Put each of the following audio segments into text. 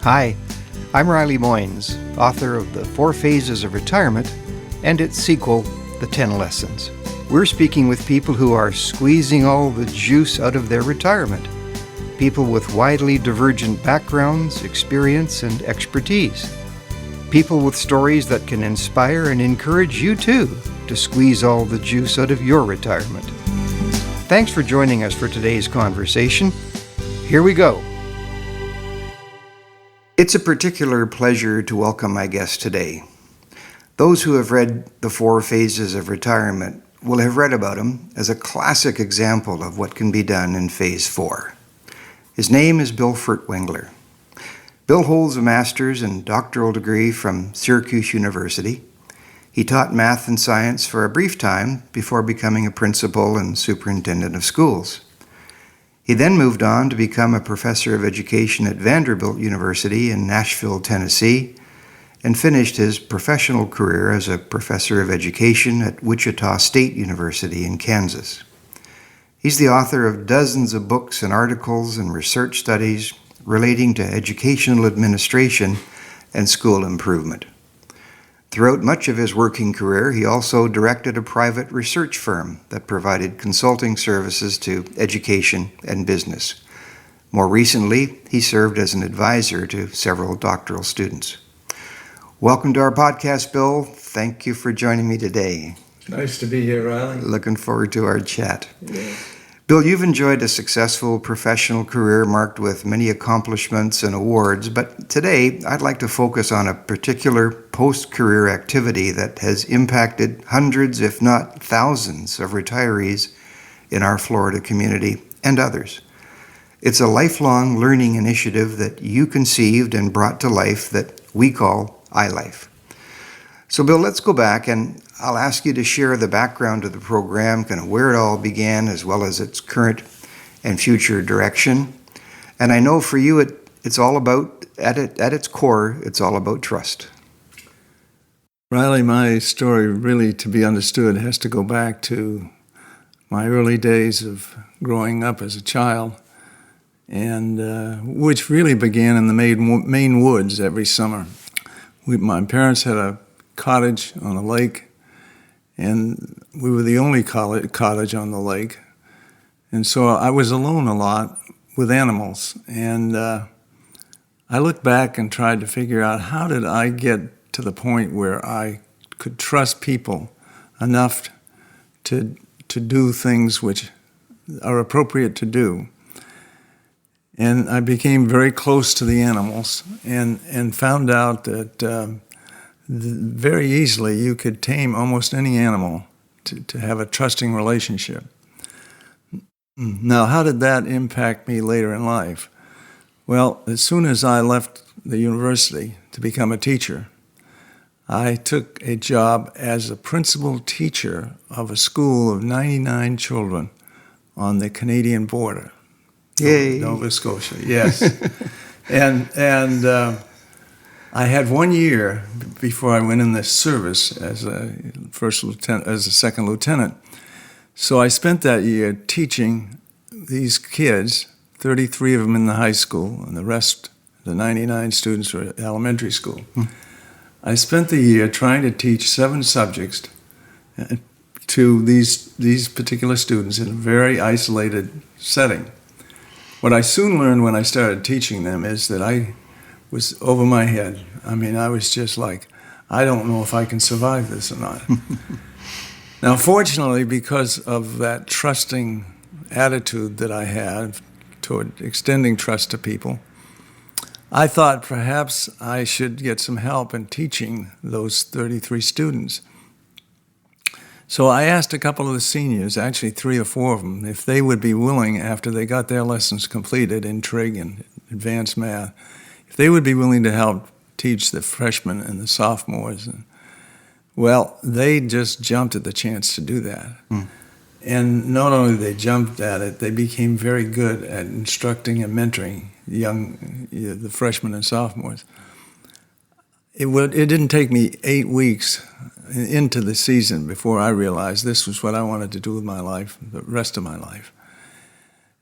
Hi, I'm Riley Moynes, author of The 4 Phases of Retirement and its sequel, The 10 Lessons. We're speaking with people who are squeezing all the juice out of their retirement, people with widely divergent backgrounds, experience, and expertise, people with stories that can inspire and encourage you too to squeeze all the juice out of your retirement. Thanks for joining us for today's conversation. Here we go. It's a particular pleasure to welcome my guest today. Those who have read The 4 Phases of Retirement will have read about him as a classic example of what can be done in Phase 4. His name is Bill Furtwengler. Bill holds a master's and doctoral degree from Syracuse University. He taught math and science for a brief time before becoming a principal and superintendent of schools. He then moved on to become a professor of education at Vanderbilt University in Nashville, Tennessee, and finished his professional career as a professor of education at Wichita State University in Kansas. He's the author of dozens of books and articles and research studies relating to educational administration and school improvement. Throughout much of his working career, he also directed a private research firm that provided consulting services to education and business. More recently, he served as an advisor to several doctoral students. Welcome to our podcast, Bill. Thank you for joining me today. Nice to be here, Riley. Looking forward to our chat. Yeah. Bill, you've enjoyed a successful professional career marked with many accomplishments and awards, but today I'd like to focus on a particular post-career activity that has impacted hundreds, if not thousands, of retirees in our Florida community and others. It's a lifelong learning initiative that you conceived and brought to life that we call iLife. So Bill, let's go back and I'll ask you to share the background of the program, kind of where it all began, as well as its current and future direction. And I know for you, it's all about, at its core, it's all about trust. Riley, my story really, to be understood, has to go back to my early days of growing up as a child, and which really began in the Maine woods every summer. My parents had a cottage on a lake, and we were the only cottage on the lake. And so I was alone a lot with animals. And I looked back and tried to figure out, how did I get to the point where I could trust people enough to do things which are appropriate to do. And I became very close to the animals and found out that very easily you could tame almost any animal to have a trusting relationship. Now, how did that impact me later in life? Well, as soon as I left the university to become a teacher, I took a job as a principal teacher of a school of 99 children on the Canadian border. Yay. Nova Scotia, yes. and I had 1 year before I went in the service as a second lieutenant. So I spent that year teaching these kids, 33 of them in the high school, and the rest, the 99 students, were at elementary school. I spent the year trying to teach 7 subjects to these particular students in a very isolated setting. What I soon learned when I started teaching them is that I was over my head. I mean, I was just like, I don't know if I can survive this or not. Now, fortunately, because of that trusting attitude that I had toward extending trust to people, I thought perhaps I should get some help in teaching those 33 students. So I asked a couple of the seniors, actually 3 or 4 of them, if they would be willing, after they got their lessons completed in trig and advanced math, if they would be willing to help teach the freshmen and the sophomores. Well, they just jumped at the chance to do that. And not only they jumped at it, they became very good at instructing and mentoring the freshmen and sophomores. It didn't take me 8 weeks into the season before I realized this was what I wanted to do with my life, the rest of my life.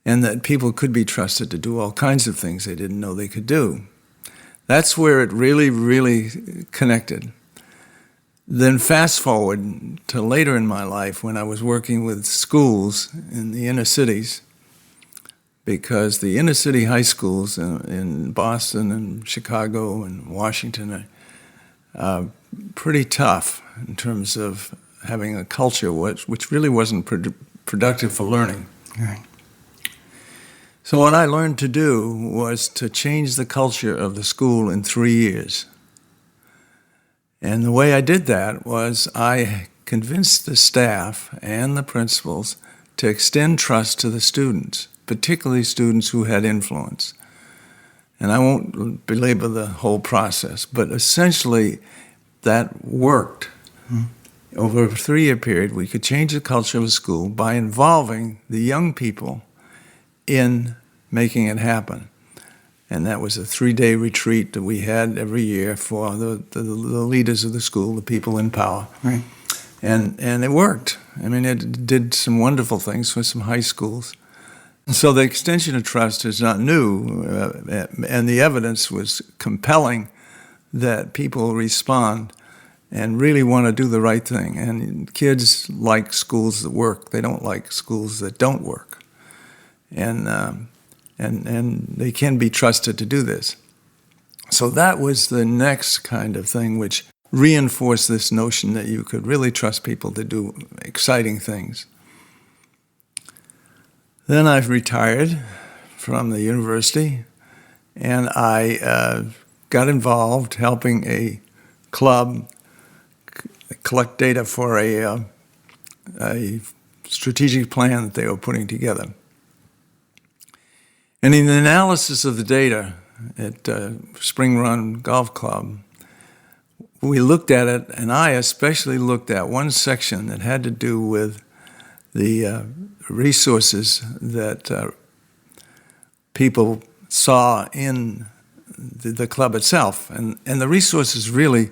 And that people could be trusted to do all kinds of things they didn't know they could do. That's where it really, really connected. Then fast forward to later in my life when I was working with schools in the inner cities, because the inner city high schools in Boston and Chicago and Washington are pretty tough in terms of having a culture which really wasn't productive for learning. Right. So what I learned to do was to change the culture of the school in 3 years. And the way I did that was I convinced the staff and the principals to extend trust to the students, particularly students who had influence. And I won't belabor the whole process, but essentially that worked. Over a 3-year period, we could change the culture of the school by involving the young people in making it happen. And that was a 3-day retreat that we had every year for the leaders of the school, the people in power. Right. And it worked. I mean, it did some wonderful things for some high schools. So the extension of trust is not new, and the evidence was compelling that people respond and really want to do the right thing. And kids like schools that work. They don't like schools that don't work. And they can be trusted to do this. So that was the next kind of thing which reinforced this notion that you could really trust people to do exciting things. Then I retired from the university, and I got involved helping a club collect data for a strategic plan that they were putting together. And in the analysis of the data at Spring Run Golf Club, we looked at it, and I especially looked at one section that had to do with the resources that people saw in the club itself. And the resources really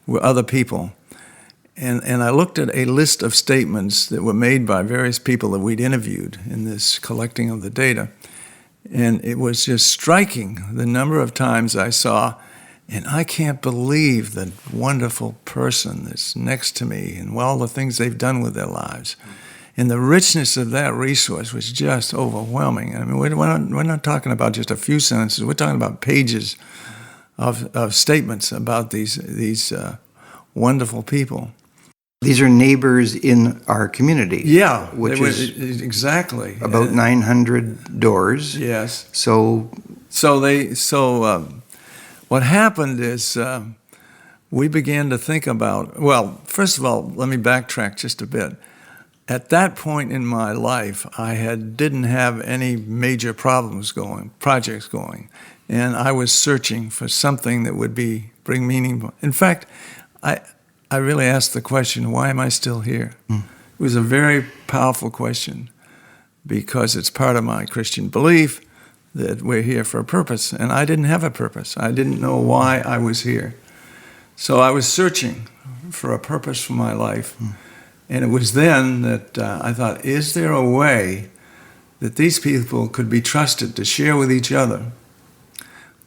were other people. And I looked at a list of statements that were made by various people that we'd interviewed in this collecting of the data. And it was just striking the number of times I saw, and I can't believe the wonderful person that's next to me and all the things they've done with their lives. And the richness of that resource was just overwhelming. I mean, we're not talking about just a few sentences. We're talking about pages of statements about these wonderful people. These are neighbors in our community. Yeah, which is exactly about 900 doors. Yes. So what happened is we began to think about. Well, first of all, let me backtrack just a bit. At that point in my life, I didn't have any major projects going, and I was searching for something that would bring meaning. In fact, I really asked the question, why am I still here? It was a very powerful question because it's part of my Christian belief that we're here for a purpose, and I didn't have a purpose. I didn't know why I was here. So I was searching for a purpose for my life, and it was then that I thought, is there a way that these people could be trusted to share with each other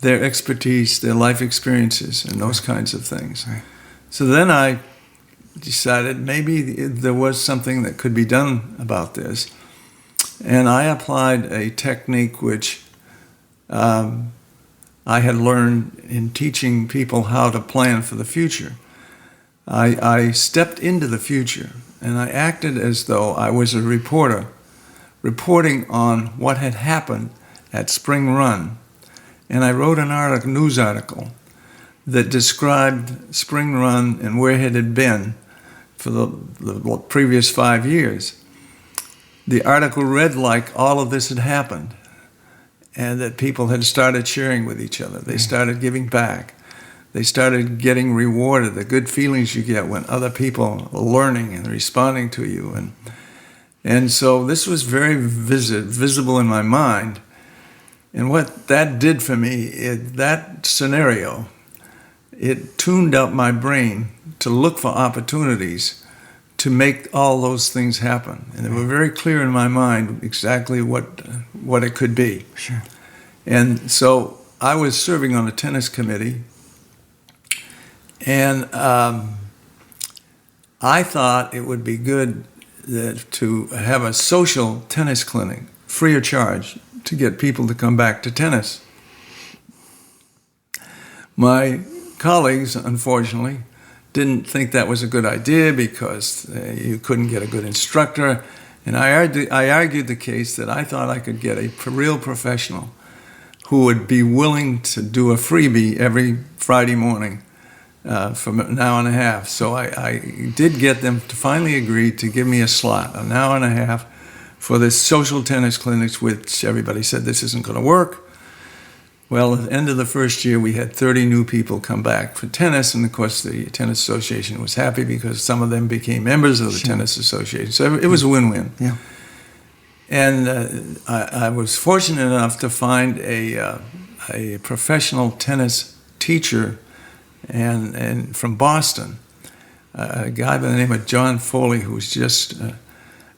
their expertise, their life experiences, and those kinds of things? Right. So then I decided maybe there was something that could be done about this. And I applied a technique which I had learned in teaching people how to plan for the future. I stepped into the future, and I acted as though I was a reporter, reporting on what had happened at Spring Run. And I wrote an news article that described Spring Run and where it had been for the previous 5 years. The article read like all of this had happened, and that people had started sharing with each other. They started giving back. They started getting rewarded, the good feelings you get when other people are learning and responding to you. And so this was very visible in my mind. And what that did for me, that scenario, it tuned up my brain to look for opportunities to make all those things happen. And they were very clear in my mind exactly what it could be. Sure. And so I was serving on a tennis committee, and I thought it would be good to have a social tennis clinic, free of charge, to get people to come back to tennis. My colleagues, unfortunately, didn't think that was a good idea because you couldn't get a good instructor. And I argued the case that I thought I could get a real professional who would be willing to do a freebie every Friday morning for an hour and a half. So I did get them to finally agree to give me a slot, an hour and a half, for this social tennis clinics, which everybody said this isn't going to work. Well, at the end of the first year, we had 30 new people come back for tennis, and of course the Tennis Association was happy because some of them became members of the Tennis Association. So it was a win-win. Yeah. And I was fortunate enough to find a professional tennis teacher and from Boston, a guy by the name of John Foley, who was just,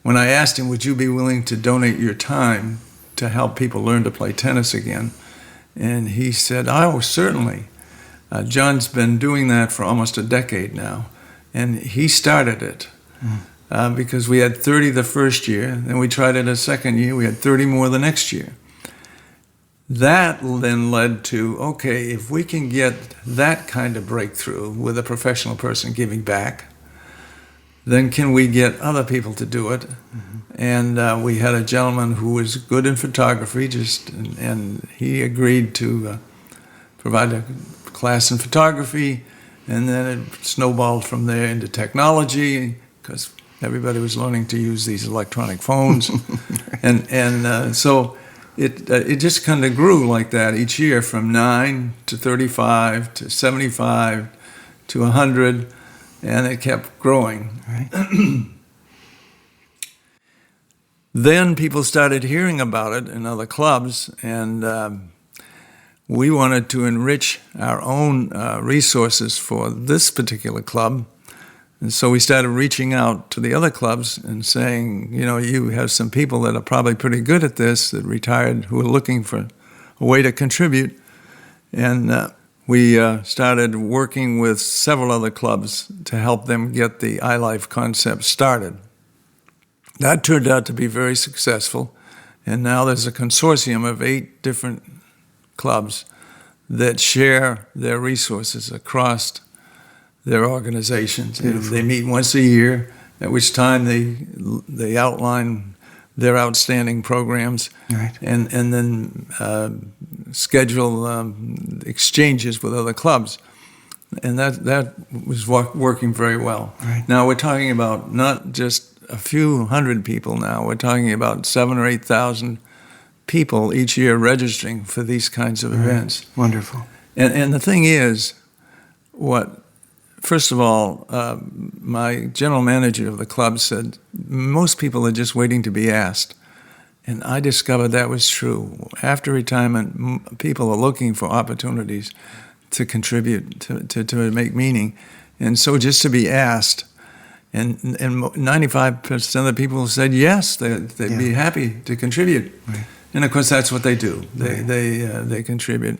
when I asked him, would you be willing to donate your time to help people learn to play tennis again? And he said, oh, certainly. John's been doing that for almost a decade now. And he started it because we had 30 the first year. Then we tried it a second year. We had 30 more the next year. That then led to, okay, if we can get that kind of breakthrough with a professional person giving back, then can we get other people to do it? Mm-hmm. And we had a gentleman who was good in photography, and he agreed to provide a class in photography, and then it snowballed from there into technology, because everybody was learning to use these electronic phones. and so it just kind of grew like that each year, from 9 to 35 to 75 to 100, and it kept growing. Right. Then people started hearing about it in other clubs, and we wanted to enrich our own resources for this particular club. And so we started reaching out to the other clubs and saying, you know, you have some people that are probably pretty good at this, that retired, who are looking for a way to contribute. And we started working with several other clubs to help them get the iLife concept started. That turned out to be very successful, and now there's a consortium of 8 different clubs that share their resources across their organizations. They meet once a year, at which time they outline their outstanding programs, right, and then schedule exchanges with other clubs. And that was working very well. Right. Now we're talking about not just a few hundred people now. We're talking about 7,000 or 8,000 people each year registering for these kinds of events. Wonderful. And the thing is, first of all, my general manager of the club said, most people are just waiting to be asked. And I discovered that was true. After retirement, people are looking for opportunities to contribute, to make meaning. And so just to be asked, and 95% of the people said yes, they'd be happy to contribute. Right. And of course, that's what they do. Right. They contribute.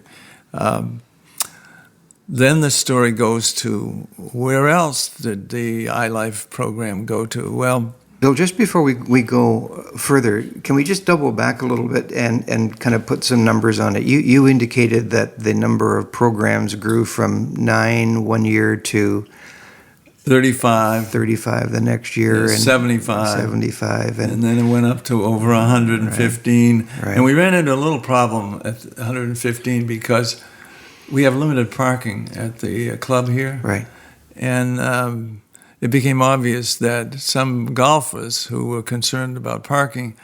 Then the story goes to, where else did the iLife program go to? Well, Bill, just before we go further, can we just double back a little bit and kind of put some numbers on it? You indicated that the number of programs grew from 9 one year to 35 the next year, and 75, and then it went up to over 115. Right. And we ran into a little problem at 115 because we have limited parking at the club here. Right. And it became obvious that some golfers who were concerned about parking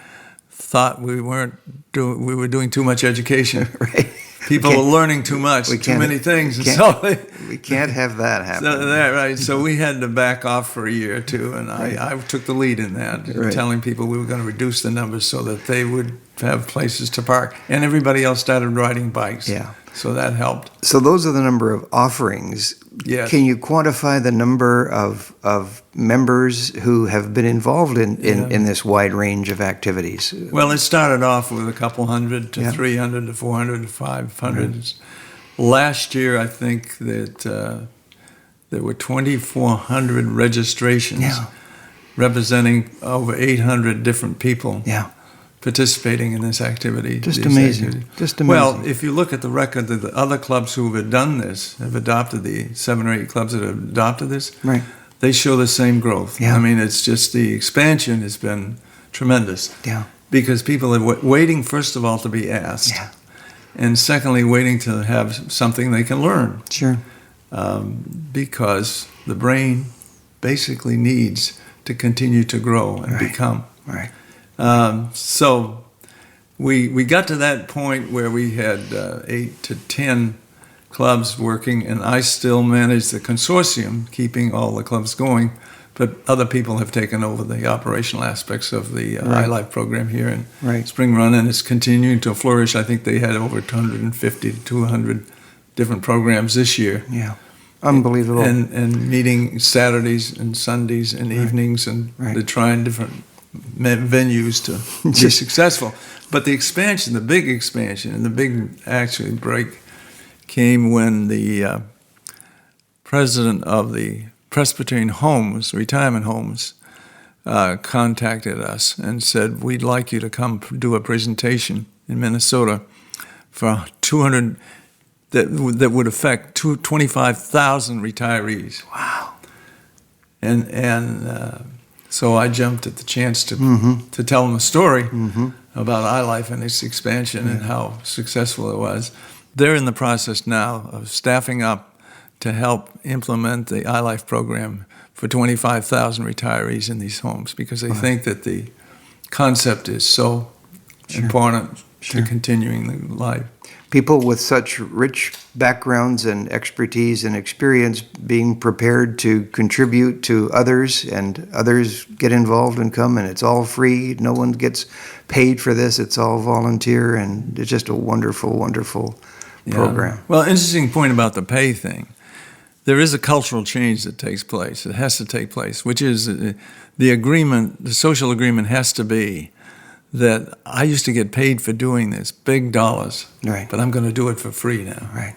thought we were doing too much education. Right. People were learning too much, too many things. We can't have that happen. So we had to back off for a year or two, and I took the lead in that, telling people we were going to reduce the numbers so that they would have places to park. And everybody else started riding bikes. Yeah. So that helped. So those are the number of offerings. Yes. Can you quantify the number of members who have been involved in this wide range of activities? Well, it started off with a couple hundred to Yeah. 300 to 400 to 500. Last year, I think that there were 2,400 registrations Yeah. representing over 800 different people. Yeah. Participating in this activity. Just these amazing. activities. Just amazing. Well, if you look at the record that the other clubs who have done this, have adopted the 7 or 8 clubs that have adopted this, Right. they show the same growth. Yeah. I mean, it's just the expansion has been tremendous. Yeah. Because people are waiting, first of all, to be asked. Yeah. And secondly, waiting to have something they can learn. Sure. Because the brain basically needs to continue to grow and Right. become. Right. So we got to that point where we had 8 to 10 clubs working, and I still manage the consortium, keeping all the clubs going, but other people have taken over the operational aspects of the Right. iLife program here in Right. Spring Run, and it's continuing to flourish. I think they had over 250 to 200 different programs this year. Yeah. Unbelievable. And meeting Saturdays and Sundays and evenings, and Right. they're trying different venues to be successful. But the expansion, the big expansion, and the big actually break came when the president of the Presbyterian homes, retirement homes, contacted us and said, we'd like you to come do a presentation in Minnesota for 200, that would affect 25,000 retirees. Wow. And so I jumped at the chance to tell them a story about iLife and its expansion and how successful it was. They're in the process now of staffing up to help implement the iLife program for 25,000 retirees in these homes, because they think that the concept is so important to continuing the life. People with such rich backgrounds and expertise and experience being prepared to contribute to others, and others get involved and come, and it's all free. No one gets paid for this. It's all volunteer, and it's just a wonderful, wonderful program. Well, interesting point about the pay thing. There is a cultural change that takes place. It has to take place, which is the agreement, the social agreement has to be that I used to get paid for doing this, big dollars, Right. but I'm going to do it for free now. Right.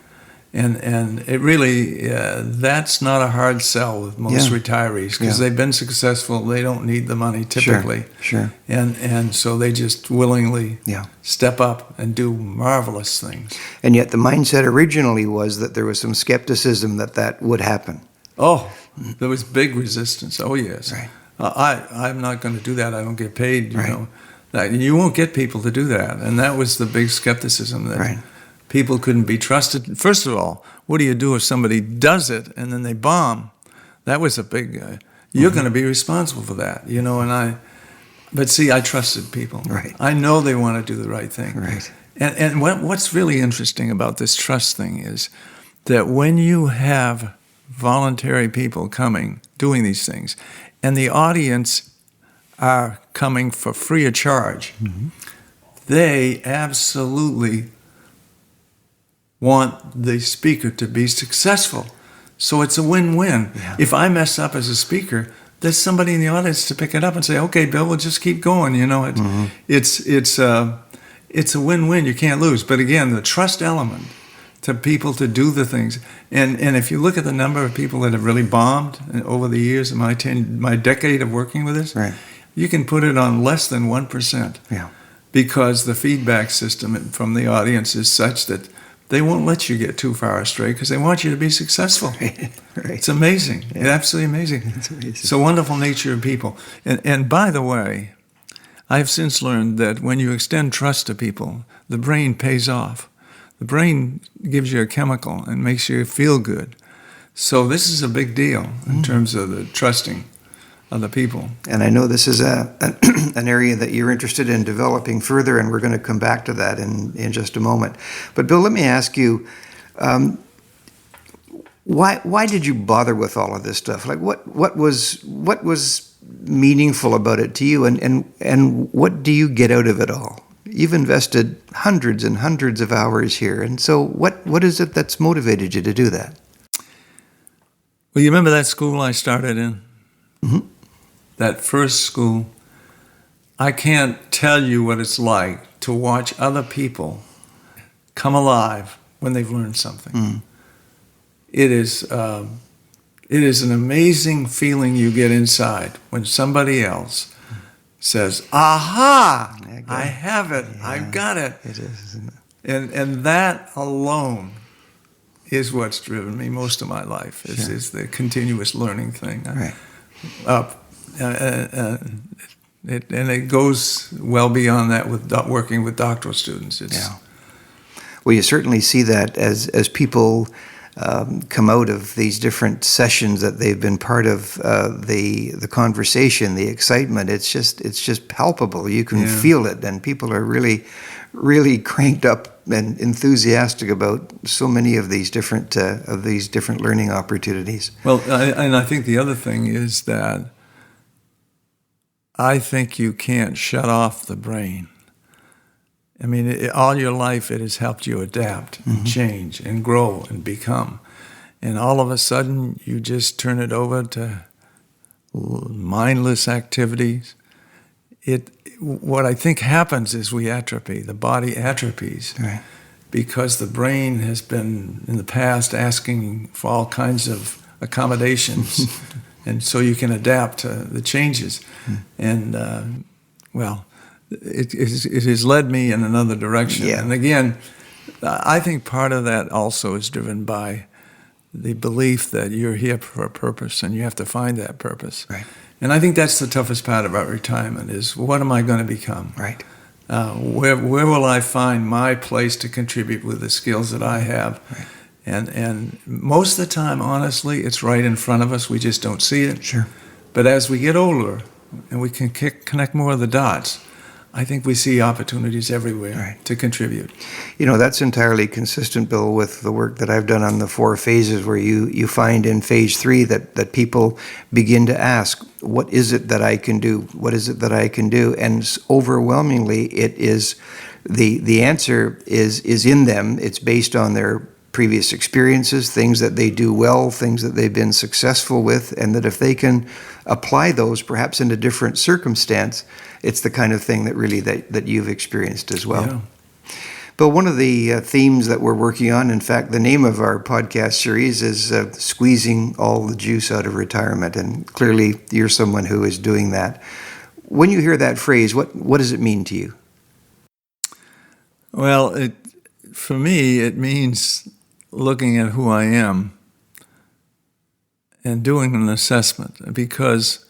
And it really, that's not a hard sell with most Yeah. retirees, because Yeah. they've been successful. They don't need the money typically. Sure. And so they just willingly Yeah. step up and do marvelous things. And yet the mindset originally was that there was some skepticism that would happen. Oh, there was big resistance. Oh, yes. Right. I'm not going to do that. I don't get paid, you Right. know. You won't get people to do that. And that was the big skepticism, that Right. people couldn't be trusted. First of all, what do you do if somebody does it and then they bomb? That was a big, you're going to be responsible for that, you know. But see, I trusted people. Right. I know they want to do the right thing. Right. And what's really interesting about this trust thing is that when you have voluntary people coming, doing these things, and the audience are coming for free of charge, they absolutely want the speaker to be successful. So it's a win-win. Yeah. If I mess up as a speaker, there's somebody in the audience to pick it up and say, okay, Bill, we'll just keep going. You know, it's a win-win. You can't lose. But again, the trust element to people to do the things. And if you look at the number of people that have really bombed over the years of my decade of working with this, Right. you can put it on less than 1%. Yeah. Because the feedback system from the audience is such that they won't let you get too far astray, because they want you to be successful. Right. It's amazing. It's absolutely amazing. It's amazing. It's a wonderful nature of people. And by the way, I've since learned that when you extend trust to people, the brain pays off. The brain gives you a chemical and makes you feel good. So this is a big deal in terms of the trusting of the people. And I know this is an area that you're interested in developing further, and we're going to come back to that in just a moment. But Bill, let me ask you, why did you bother with all of this stuff? Like, what was meaningful about it to you, and what do you get out of it all? You've invested hundreds and hundreds of hours here. And so what is it that's motivated you to do that? Well, you remember that school I started in? Mm-hmm. That first school? I can't tell you what it's like to watch other people come alive when they've learned something. Mm. It is an amazing feeling you get inside when somebody else says, "Aha! I have it. Yeah, I've got it." It is, isn't it? And that alone is what's driven me most of my life. Sure. Is the continuous learning thing. Right. It goes well beyond that with working with doctoral students. Yeah. Well, you certainly see that as people come out of these different sessions that they've been part of, the conversation, the excitement. It's just palpable. You can feel it, and people are really cranked up and enthusiastic about so many of these different learning opportunities. Well, and I think the other thing is that I think you can't shut off the brain. I mean, all your life it has helped you adapt and change and grow and become. And all of a sudden, you just turn it over to mindless activities. What I think happens is we atrophy. The body atrophies. Right. Because the brain has been, in the past, asking for all kinds of accommodations. And so you can adapt to the changes. And, it has led me in another direction. Yeah. And again, I think part of that also is driven by the belief that you're here for a purpose and you have to find that purpose. Right. And I think that's the toughest part about retirement is what am I going to become? Right. Where will I find my place to contribute with the skills that I have? Right. And most of the time, honestly, it's right in front of us. We just don't see it. Sure. But as we get older and we can connect more of the dots, I think we see opportunities everywhere to contribute. You know, that's entirely consistent, Bill, with the work that I've done on the 4 phases, where you find in phase 3 that people begin to ask, what is it that I can do? What is it that I can do? And overwhelmingly, it is the answer is in them. It's based on their previous experiences, things that they do well, things that they've been successful with, and that if they can apply those perhaps in a different circumstance, it's the kind of thing that really that you've experienced as well. Yeah. But one of the themes that we're working on, in fact, the name of our podcast series is Squeezing All the Juice Out of Retirement, and clearly you're someone who is doing that. When you hear that phrase, what does it mean to you? Well, for me, it means looking at who I am and doing an assessment, because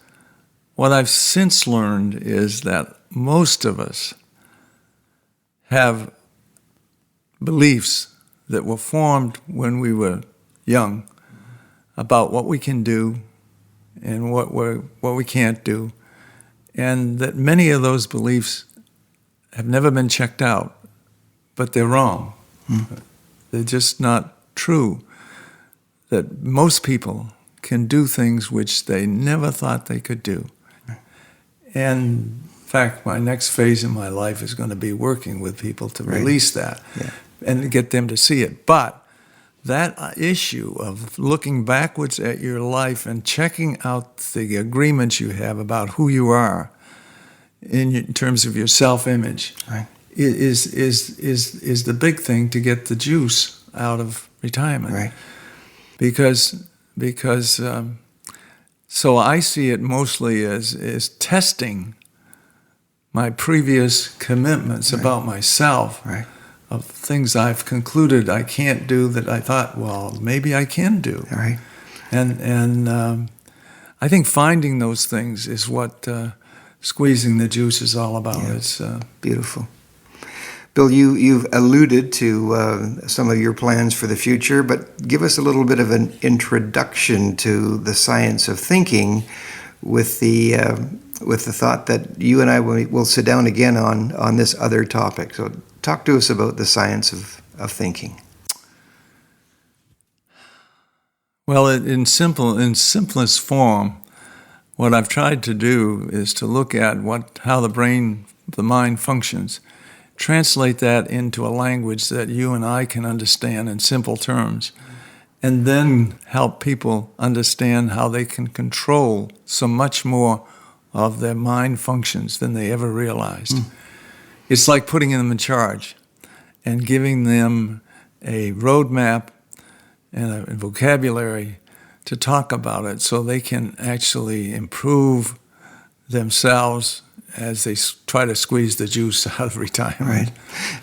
what I've since learned is that most of us have beliefs that were formed when we were young about what we can do and what we can't do, and that many of those beliefs have never been checked out, but they're wrong. They're just not true. That most people can do things which they never thought they could do. And in fact, my next phase in my life is going to be working with people to release that and get them to see it. But that issue of looking backwards at your life and checking out the agreements you have about who you are in terms of your self-image is the big thing to get the juice out of retirement. Right. Because so I see it mostly as testing my previous commitments about myself, of things I've concluded I can't do that I thought, well, maybe I can do. Right. And I think finding those things is what squeezing the juice is all about. Yeah. It's beautiful. Bill, you've alluded to some of your plans for the future, but give us a little bit of an introduction to the science of thinking, with the thought that you and I will sit down again on this other topic. So talk to us about the science of thinking. Well, in simplest form, what I've tried to do is to look at how the mind functions, translate that into a language that you and I can understand in simple terms, and then help people understand how they can control so much more of their mind functions than they ever realized. It's like putting them in charge and giving them a roadmap and a vocabulary to talk about it so they can actually improve themselves as they try to squeeze the juice out of retirement. Right.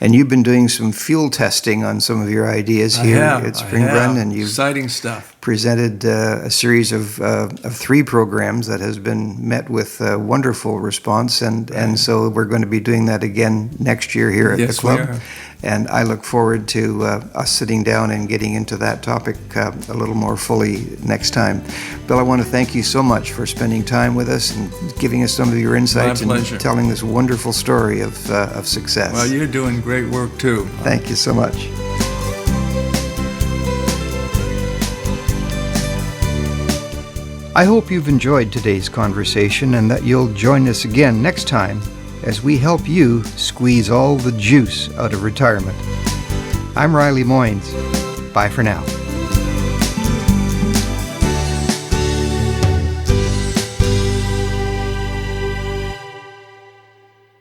And you've been doing some field testing on some of your ideas here at Spring Run, and you've exciting stuff. Presented a series of 3 programs that has been met with wonderful response, and so we're going to be doing that again next year here at the club. We are. And I look forward to us sitting down and getting into that topic a little more fully next time. Bill, I want to thank you so much for spending time with us and giving us some of your insights and telling this wonderful story of success. Well, you're doing great work too. Thank you so much. I hope you've enjoyed today's conversation and that you'll join us again next time as we help you squeeze all the juice out of retirement. I'm Riley Moynes. Bye for now.